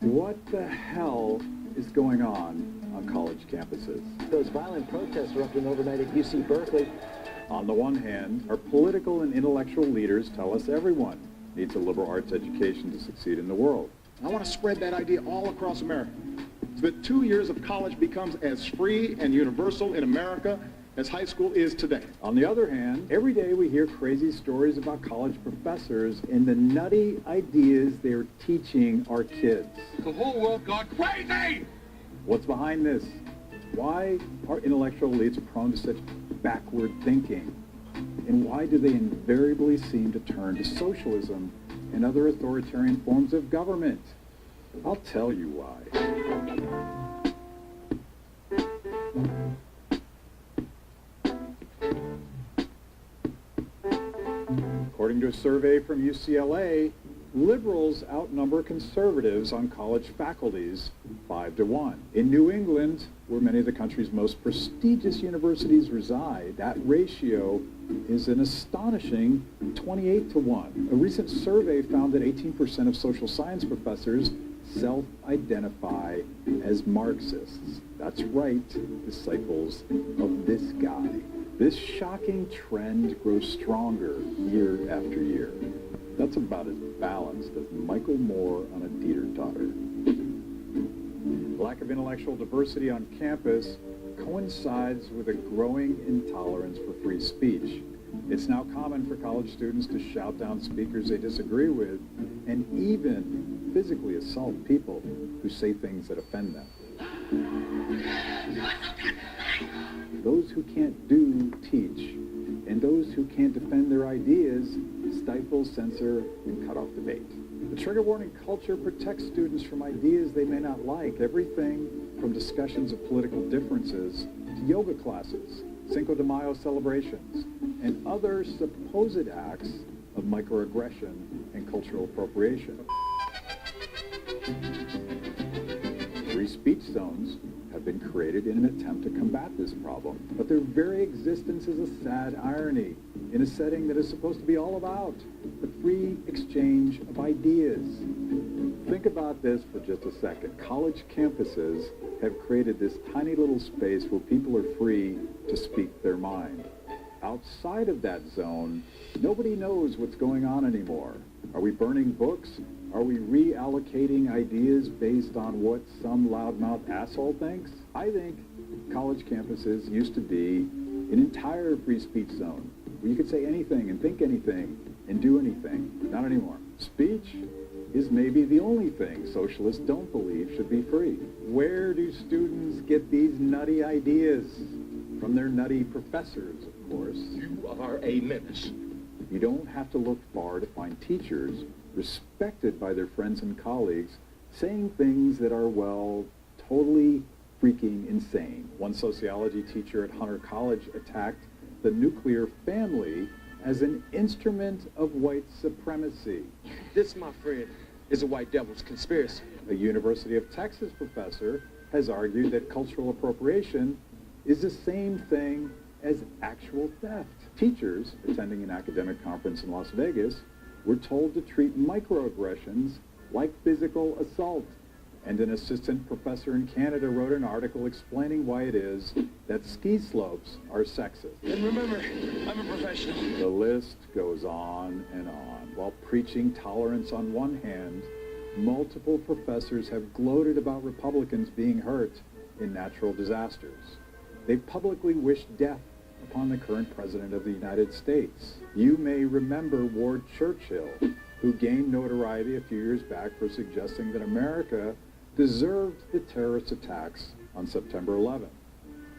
What the hell is going on college campuses? Those violent protests erupted overnight at UC Berkeley. On the one hand, our political and intellectual leaders tell us everyone needs a liberal arts education to succeed in the world. I want to spread that idea all across America, so that 2 years of college becomes as free and universal in America as high school is today. On the other hand, every day we hear crazy stories about college professors and the nutty ideas they're teaching our kids. The whole world gone crazy! What's behind this? Why are intellectual elites prone to such backward thinking? And why do they invariably seem to turn to socialism and other authoritarian forms of government? I'll tell you why. According to a survey from UCLA, liberals outnumber conservatives on college faculties 5-1. In New England, where many of the country's most prestigious universities reside, that ratio is an astonishing 28-1. A recent survey found that 18% of social science professors self-identify as Marxists. That's right, disciples of this guy. This shocking trend grows stronger year after year. That's about as balanced as Michael Moore on a teeter-totter. Lack of intellectual diversity on campus coincides with a growing intolerance for free speech. It's now common for college students to shout down speakers they disagree with and even physically assault people who say things that offend them. Those who can't do, teach, and those who can't defend their ideas stifle, censor, and cut off debate. The trigger warning culture protects students from ideas they may not like, everything from discussions of political differences to yoga classes, Cinco de Mayo celebrations, and other supposed acts of microaggression and cultural appropriation. Free speech zones have been created in an attempt to combat this problem, but their very existence is a sad irony in a setting that is supposed to be all about the free exchange of ideas. Think about this for just a second. College campuses have created this tiny little space where people are free to speak their mind. Outside of that zone, nobody knows what's going on anymore. Are we burning books? Are we reallocating ideas based on what some loudmouth asshole thinks? I think college campuses used to be an entire free speech zone where you could say anything and think anything and do anything. Not anymore. Speech is maybe the only thing socialists don't believe should be free. Where do students get these nutty ideas? From their nutty professors, of course. You are a menace. You don't have to look far to find teachers respected by their friends and colleagues saying things that are, well, totally freaking insane. One sociology teacher at Hunter College attacked the nuclear family as an instrument of white supremacy. This, my friend, is a white devil's conspiracy. A University of Texas professor has argued that cultural appropriation is the same thing as actual theft. Teachers attending an academic conference in Las Vegas were told to treat microaggressions like physical assault. And an assistant professor in Canada wrote an article explaining why it is that ski slopes are sexist. And remember, I'm a professional. The list goes on and on. While preaching tolerance on one hand, multiple professors have gloated about Republicans being hurt in natural disasters. They've publicly wished death upon the current president of the United States. You may remember Ward Churchill, who gained notoriety a few years back for suggesting that America deserved the terrorist attacks on September 11th,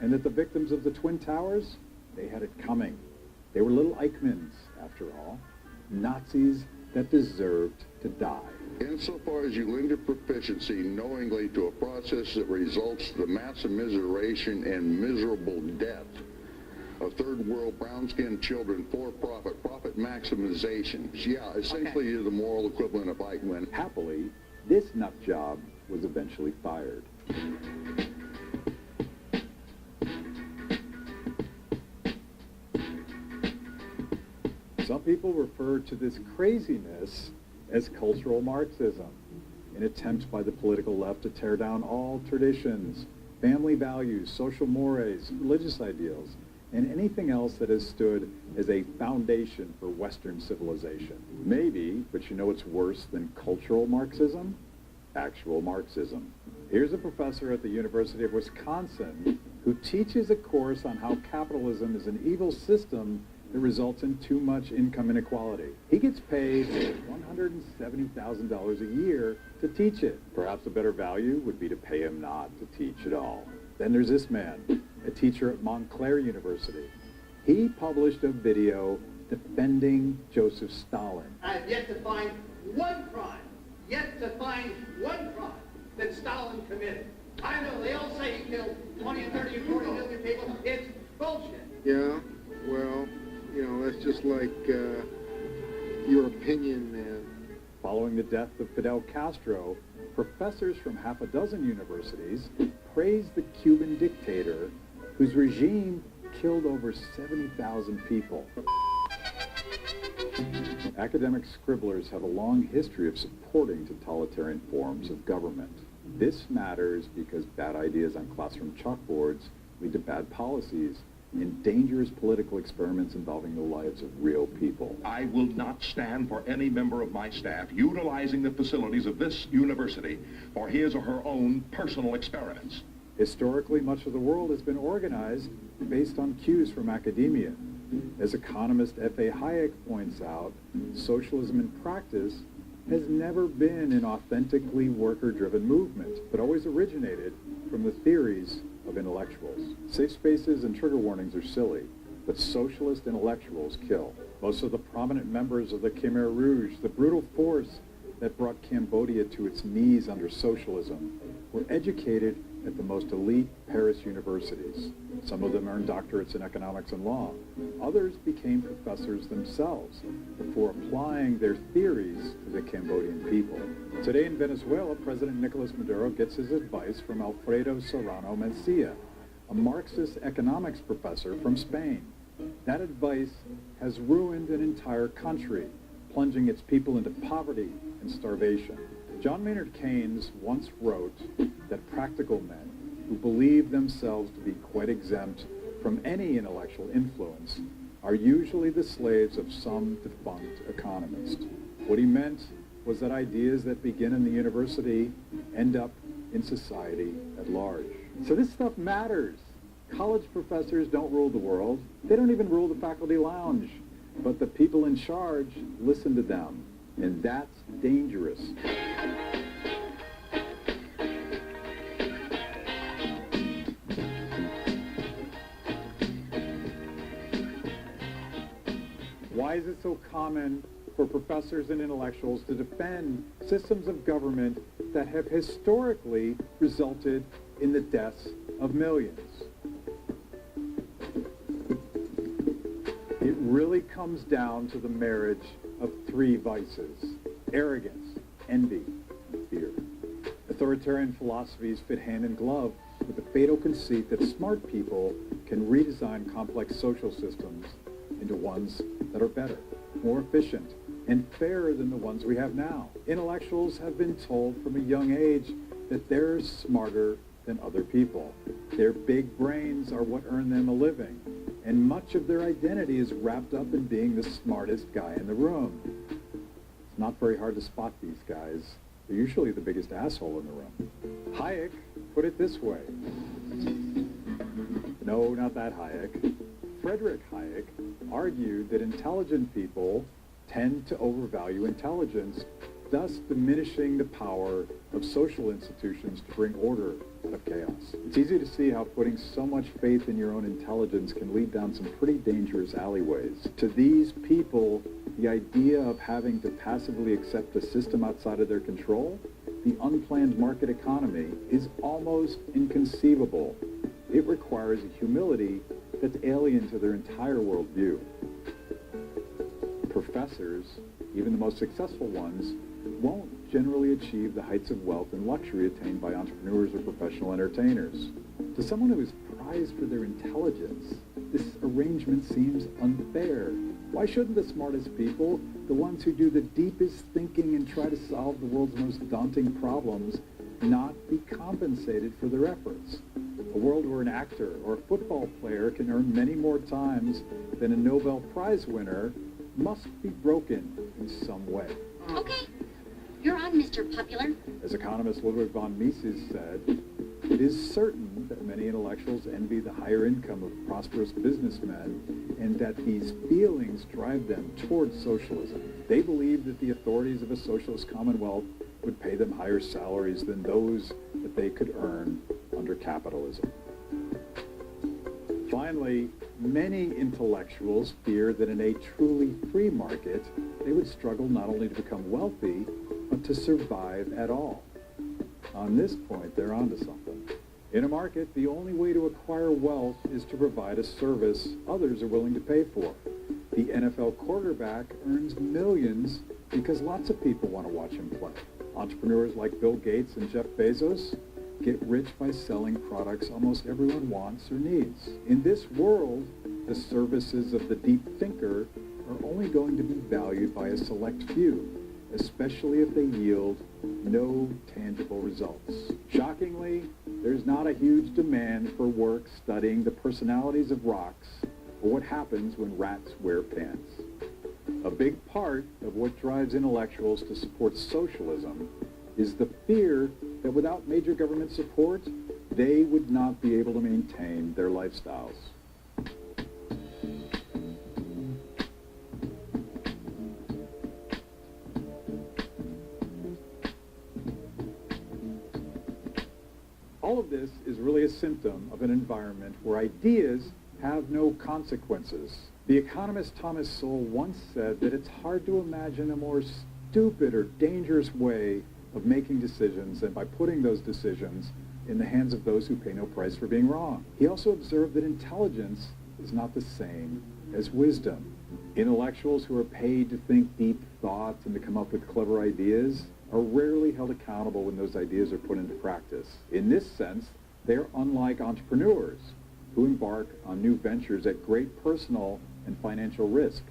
and that the victims of the Twin Towers, they had it coming. They were little Eichmanns, after all, Nazis that deserved to die. Insofar as you lend your proficiency knowingly to a process that results in the mass immiseration and miserable death of third world brown-skinned children for profit maximization. Yeah, essentially you're the moral equivalent of Eichmann. Happily, this nut job was eventually fired. Some people refer to this craziness as cultural Marxism. an attempt by the political left to tear down all traditions, family values, social mores, religious ideals, and anything else that has stood as a foundation for Western civilization. Maybe, but you know what's worse than cultural Marxism? Actual Marxism. Here's a professor at the University of Wisconsin who teaches a course on how capitalism is an evil system that results in too much income inequality. He gets paid $170,000 a year to teach it. Perhaps a better value would be to pay him not to teach at all. Then there's this man, a teacher at Montclair University. He published a video defending Joseph Stalin. I've yet to find one crime that Stalin committed. I know they all say he killed 20 and 30 and 40 million people. It's bullshit. Yeah, well, you know, that's just like your opinion, man. Following the death of Fidel Castro, professors from half a dozen universities praised the Cuban dictator whose regime killed over 70,000 people. Academic scribblers have a long history of supporting totalitarian forms of government. This matters because bad ideas on classroom chalkboards lead to bad policies and dangerous political experiments involving the lives of real people. I will not stand for any member of my staff utilizing the facilities of this university for his or her own personal experiments. Historically, much of the world has been organized based on cues from academia. As economist F.A. Hayek points out, socialism in practice has never been an authentically worker-driven movement, but always originated from the theories of intellectuals. Safe spaces and trigger warnings are silly, but socialist intellectuals kill. Most of the prominent members of the Khmer Rouge, the brutal force that brought Cambodia to its knees under socialism, were educated at the most elite Paris universities. Some of them earned doctorates in economics and law. Others became professors themselves before applying their theories to the Cambodian people. Today in Venezuela, President Nicolas Maduro gets his advice from Alfredo Serrano Mencia, a Marxist economics professor from Spain. That advice has ruined an entire country, plunging its people into poverty and starvation. John Maynard Keynes once wrote that practical men who believe themselves to be quite exempt from any intellectual influence are usually the slaves of some defunct economist. What he meant was that ideas that begin in the university end up in society at large. So this stuff matters. College professors don't rule the world. They don't even rule the faculty lounge. But the people in charge listen to them. And that's dangerous. Why is it so common for professors and intellectuals to defend systems of government that have historically resulted in the deaths of millions? It really comes down to the marriage of three vices: arrogance, envy, and fear. Authoritarian philosophies fit hand in glove with the fatal conceit that smart people can redesign complex social systems into ones that are better, more efficient, and fairer than the ones we have now. Intellectuals have been told from a young age that they're smarter than other people. Their big brains are what earn them a living, and much of their identity is wrapped up in being the smartest guy in the room. It's not very hard to spot these guys. They're usually the biggest asshole in the room. Hayek put it this way. No, not that Hayek. Frederick Hayek argued that intelligent people tend to overvalue intelligence, thus diminishing the power of social institutions to bring order out of chaos. It's easy to see how putting so much faith in your own intelligence can lead down some pretty dangerous alleyways. To these people, the idea of having to passively accept a system outside of their control, the unplanned market economy, is almost inconceivable. It requires a humility that's alien to their entire worldview. Professors, even the most successful ones, won't generally achieve the heights of wealth and luxury attained by entrepreneurs or professional entertainers. To someone who is prize for their intelligence. This arrangement seems unfair. Why shouldn't the smartest people, the ones who do the deepest thinking and try to solve the world's most daunting problems, not be compensated for their efforts? A world where an actor or a football player can earn many more times than a Nobel Prize winner must be broken in some way. Okay, you're on, Mr. Popular. As economist Ludwig von Mises said, it is certain that many intellectuals envy the higher income of prosperous businessmen and that these feelings drive them towards socialism. They believe that the authorities of a socialist commonwealth would pay them higher salaries than those that they could earn under capitalism. Finally, many intellectuals fear that in a truly free market, they would struggle not only to become wealthy, but to survive at all. On this point, they're onto something. In a market, the only way to acquire wealth is to provide a service others are willing to pay for. The NFL quarterback earns millions because lots of people want to watch him play. Entrepreneurs like Bill Gates and Jeff Bezos get rich by selling products almost everyone wants or needs. In this world, the services of the deep thinker are only going to be valued by a select few, especially if they yield no tangible results. Shockingly, there's not a huge demand for work studying the personalities of rocks or what happens when rats wear pants. A big part of what drives intellectuals to support socialism is the fear that without major government support, they would not be able to maintain their lifestyles. All of this is really a symptom of an environment where ideas have no consequences. The economist Thomas Sowell once said that it's hard to imagine a more stupid or dangerous way of making decisions than by putting those decisions in the hands of those who pay no price for being wrong. He also observed that intelligence is not the same as wisdom. Intellectuals who are paid to think deep thoughts and to come up with clever ideas are rarely held accountable when those ideas are put into practice. In this sense, they are unlike entrepreneurs who embark on new ventures at great personal and financial risk.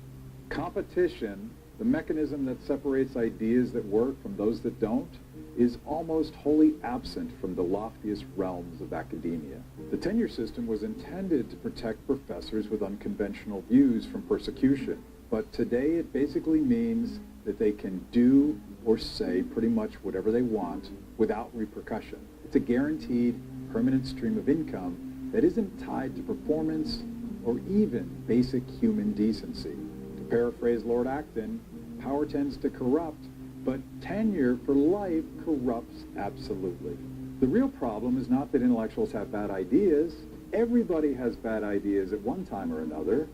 Competition, the mechanism that separates ideas that work from those that don't, is almost wholly absent from the loftiest realms of academia. The tenure system was intended to protect professors with unconventional views from persecution, but today it basically means that they can do or say pretty much whatever they want without repercussion. It's a guaranteed permanent stream of income that isn't tied to performance or even basic human decency. To paraphrase Lord Acton, power tends to corrupt, but tenure for life corrupts absolutely. The real problem is not that intellectuals have bad ideas. Everybody has bad ideas at one time or another.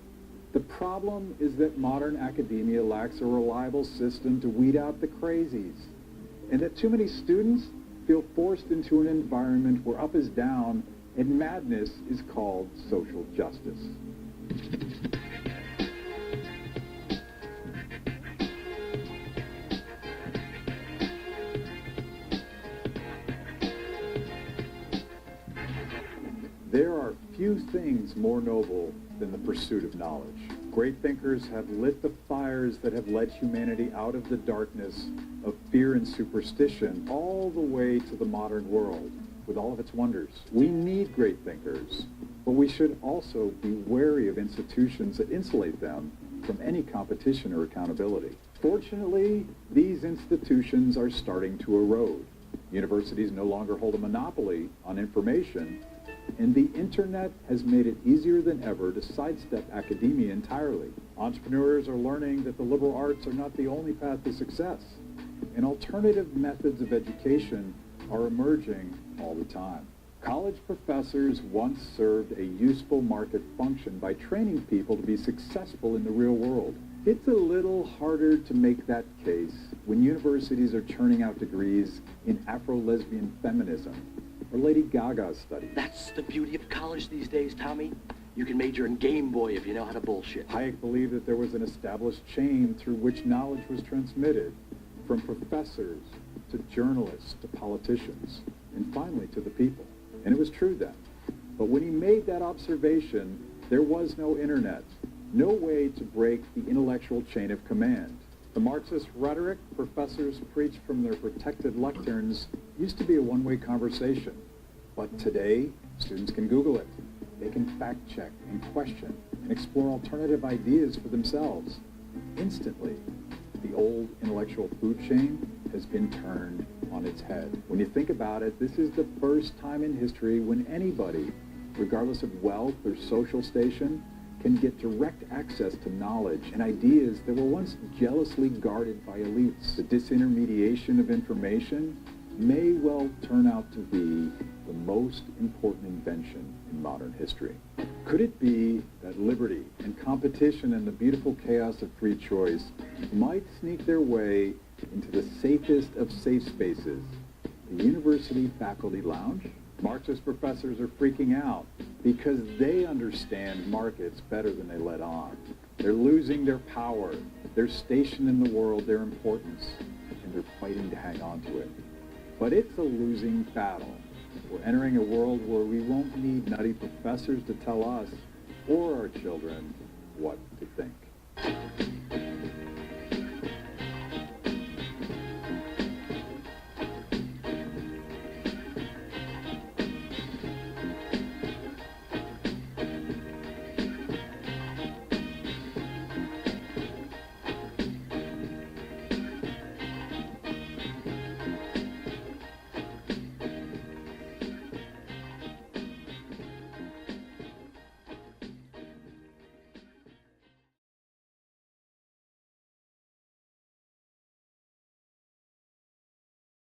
The problem is that modern academia lacks a reliable system to weed out the crazies, and that too many students feel forced into an environment where up is down and madness is called social justice. There are few things more noble than the pursuit of knowledge. Great thinkers have lit the fires that have led humanity out of the darkness of fear and superstition all the way to the modern world with all of its wonders. We need great thinkers, but we should also be wary of institutions that insulate them from any competition or accountability. Fortunately, these institutions are starting to erode. Universities no longer hold a monopoly on information, and the internet has made it easier than ever to sidestep academia entirely. Entrepreneurs are learning that the liberal arts are not the only path to success, and alternative methods of education are emerging all the time. College professors once served a useful market function by training people to be successful in the real world. It's a little harder to make that case when universities are churning out degrees in Afro-lesbian feminism or Lady Gaga's studies. That's the beauty of college these days, Tommy. You can major in Game Boy if you know how to bullshit. Hayek believed that there was an established chain through which knowledge was transmitted, from professors to journalists to politicians, and finally to the people. And it was true then. But when he made that observation, there was no internet, no way to break the intellectual chain of command. The Marxist rhetoric professors preached from their protected lecterns used to be a one-way conversation. But today, students can Google it. They can fact-check and question and explore alternative ideas for themselves. Instantly, the old intellectual food chain has been turned on its head. When you think about it, this is the first time in history when anybody, regardless of wealth or social station, can get direct access to knowledge and ideas that were once jealously guarded by elites. The disintermediation of information may well turn out to be the most important invention in modern history. Could it be that liberty and competition and the beautiful chaos of free choice might sneak their way into the safest of safe spaces, the university faculty lounge? Marxist professors are freaking out because they understand markets better than they let on. They're losing their power, their station in the world, their importance, and they're fighting to hang on to it. But it's a losing battle. We're entering a world where we won't need nutty professors to tell us or our children what to think.